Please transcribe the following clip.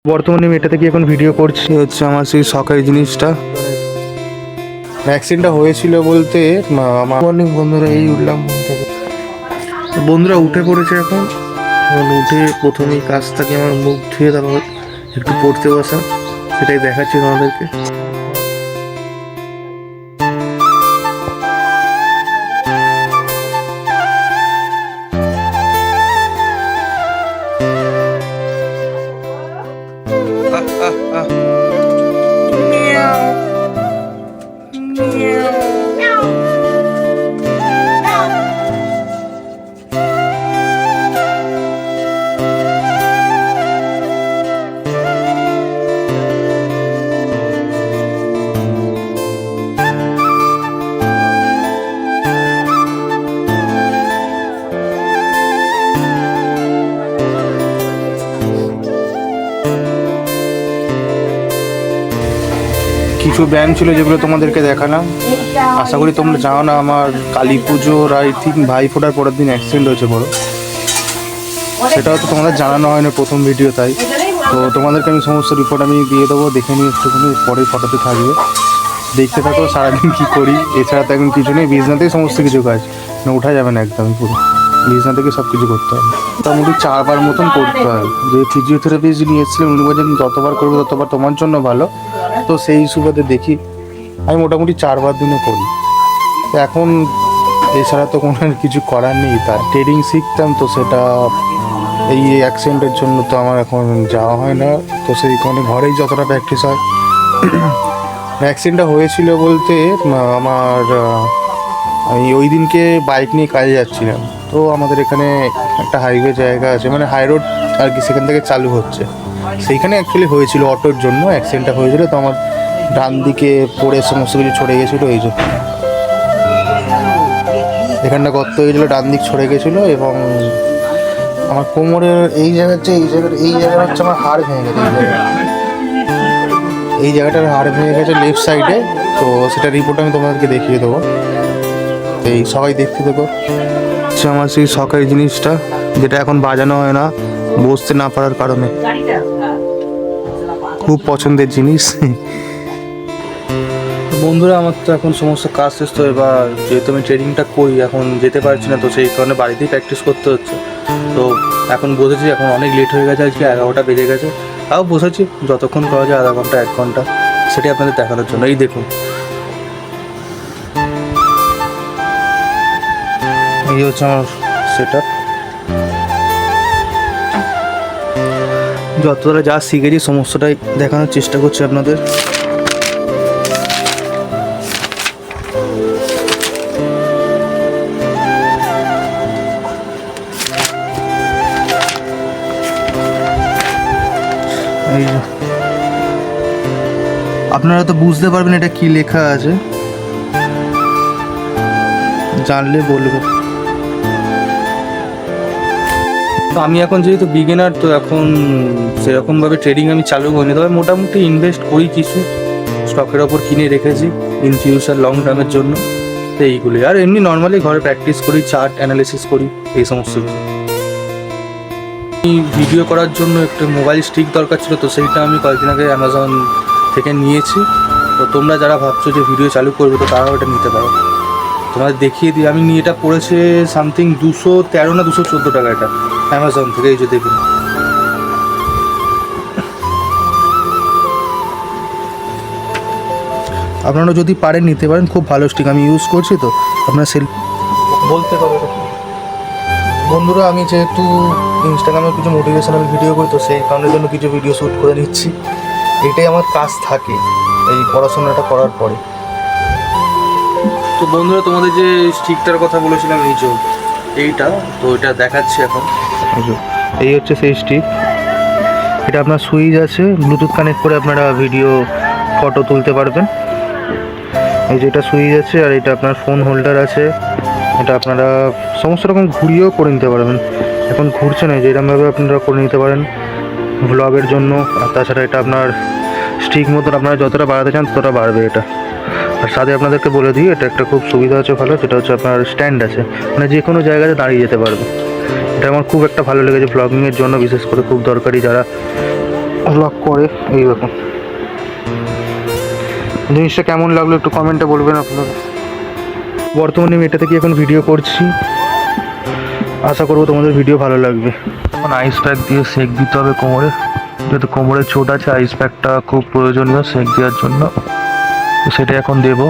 বর্তমানে আমি এটা থেকে এখন ভিডিও করছি, হচ্ছে আমার সেই শখের জিনিসটা। অ্যাক্সিডেন্টটা হয়েছিল বলতে আমার মর্নিং বন্ধুরা, এই উঠলাম ঘুম থেকে, বন্ধুরা উঠে পড়েছে এখন উঠে প্রথমেই কাজ থাকে আমার মুখ ধুয়ে তারপর একটু পড়তে বসা, সেটাই দেখাচ্ছি তোমাদেরকে। কিছু ব্যায়াম ছিল যেগুলো তোমাদেরকে দেখালাম। আশা করি তোমরা জানো না, আমার কালী পুজোর আই থিঙ্ক ভাইফোঁটার পরের দিন অ্যাক্সিডেন্ট হয়েছে বড়, সেটাও তো তোমাদের জানানো হয় না প্রথম ভিডিও, তাই তো তোমাদেরকে আমি সমস্ত রিপোর্ট আমি দিয়ে দেবো, দেখে নিয়ে একটুখানি পরে ফটোতে থাকবে, দেখতে থাকো সারাদিন কী করি। এছাড়া তো এখন কিছু নেই, বিছনাতেই সমস্ত কিছু কাজ, মানে ওঠা যাবে না একদমই, পুরো বিছনা থেকে সব কিছু করতে হবে। মোটামুটি 4 বার মতন করতে হয়। যে ফিজিওথেরাপি যিনি এসেছিলেন উনি বলছেন যতবার করবে ততবার তোমার জন্য ভালো, তো সেই সুবাদে দেখি আমি মোটামুটি 4 বার দিনে করি। তো এখন এছাড়া তো কোনো কিছু করার নেই, তার ট্রেডিং শিখতাম, তো সেটা এই অ্যাক্সিডেন্টের জন্য তো আমার এখন যাওয়া হয় না, তো সেইখানে ঘরেই যতটা প্র্যাকটিস হয়। অ্যাক্সিডেন্টটা হয়েছিল বলতে আমার আমি ওই দিনকে বাইক নিয়ে কাজে যাচ্ছিলাম, তো আমাদের এখানে একটা হাইওয়ে জায়গা আছে, মানে হাই রোড আর কি, সেখান থেকে চালু হচ্ছে, সেইখানে অ্যাকচুয়ালি হয়েছিল অটোর জন্য অ্যাক্সিডেন্টটা হয়েছিল। তো আমার ডান দিকে পড়ে সমস্ত কিছু ছড়ে গেছিলো, এই যে এখানটা গর্ত হয়েছিলো, ডান দিক ছড়ে গেছিলো, এবং আমার কোমরের এই জায়গাটা হচ্ছে আমার হাড় ভেঙে গেছে, এই জায়গাটার হাড় ভেঙে গেছে লেফট সাইডে। তো সেটা রিপোর্ট আমি তোমাদেরকে দেখিয়ে দেবো, এই সবাই দেখতে দেবো। হচ্ছে আমার সেই শখের জিনিসটা, যেটা এখন বাজানো হয় না বসতে না পারার কারণে, খুব পছন্দের জিনিস। বন্ধুরা আমার তো এখন সমস্ত কাজ শেষ, তো এবার যেহেতু আমি ট্রেনিংটা করি এখন যেতে পারছি না, তো সেই কারণে বাড়িতেই প্র্যাকটিস করতে হচ্ছে। তো এখন বসেছি, এখন অনেক লেট হয়ে গেছে, আজকে 11টা বেজে গেছে, তাও বসেছি যতক্ষণ করা যায়, আধা ঘন্টা 1 ঘন্টা, সেটাই আপনাদের দেখানোর জন্য। এই দেখুন, এই হচ্ছে আমার সেট আপ, যতটা যা শিখেছি সমস্তটাই দেখানোর চেষ্টা করছি আপনাদের। এই আপনারা তো বুঝতে পারবেন এটা কি লেখা আছে, জানলে বলবো। তো আমি এখন যেহেতু বিগিনার, তো এখন সেরকমভাবে ট্রেডিং আমি চালু করিনি, তবে মোটামুটি ইনভেস্ট করি, কিছু স্টকের ওপর কিনে রেখেছি ইন ফিউচার লং টার্মের জন্য। তো এইগুলোই, আর এমনি নর্মালি ঘরে প্র্যাকটিস করি, চার্ট অ্যানালিসিস করি, এই সমস্ত ভিডিও করার জন্য একটা মোবাইল স্টিক দরকার ছিল, তো সেইটা আমি কয়েকদিন আগে অ্যামাজন থেকে নিয়েছি। তো তোমরা যারা ভাবছো যে ভিডিও চালু করবে, তো তারাও এটা নিতে পারো। তোমাদের দেখিয়ে দিই, আমি নিয়ে এটা পড়েছে সামথিং 213 না 214 টাকা, এটা অ্যামাজন থেকে, এই যে দেখুন। আপনারা যদি পারেন নিতে পারেন, খুব ভালো স্টিক, আমি ইউজ করছি, তো আপনারা সেল বলতে পারবেন। বন্ধুরা আমি যেহেতু ইনস্টাগ্রামে কিছু মোটিভেশনাল ভিডিও করি, তো সেই কারণের জন্য কিছু ভিডিও শ্যুট করে নিচ্ছি, এটাই আমার কাজ থাকে এই পড়াশোনাটা করার পরে। তো বন্ধুরা তোমাদের যে স্টিকটার কথা বলেছিলাম, এই যে এইটা, তো এটা দেখাচ্ছি এখন। এই হচ্ছে সেই স্টিক, এটা আপনার সুইচ আছে, ব্লুটুথ কানেক্ট করে আপনারা ভিডিও ফটো তুলতে পারবেন। এই যে এটা সুইচ আছে, আর এটা আপনার ফোন হোল্ডার আছে, এটা আপনারা সমস্ত রকম ঘুরিয়েও করে নিতে পারবেন। এখন ঘুরছে না, যে এরকমভাবে আপনারা করে নিতে পারেন ভ্লগের জন্য। আর তাছাড়া এটা আপনার স্টিক মতন, আপনারা যতটা বাড়াতে চান ততটা বাড়বে এটা। আর সাথে আপনাদেরকে বলে দিই, এটা একটা খুব সুবিধা আছে ভালো, সেটা হচ্ছে আপনার স্ট্যান্ড আছে, মানে যে কোনো জায়গাতে দাঁড়িয়ে যেতে পারবে। এটা আমার খুব একটা ভালো লেগেছে ব্লগিংয়ের জন্য, বিশেষ করে খুব দরকারি, যারা লক করে এইরকম। জিনিসটা কেমন লাগলো একটু কমেন্টে বলবেন আপনারা। বর্তমানে আমি এটা থেকে এখন ভিডিও করছি, আশা করবো তোমাদের ভিডিও ভালো লাগবে। এখন আইস প্যাক দিয়ে সেক দিতে হবে কোমরে, যেহেতু কোমরে চোট আছে আইস প্যাকটা খুব প্রয়োজনীয় সেক দেওয়ার জন্য, তো সেটা এখন দেবো।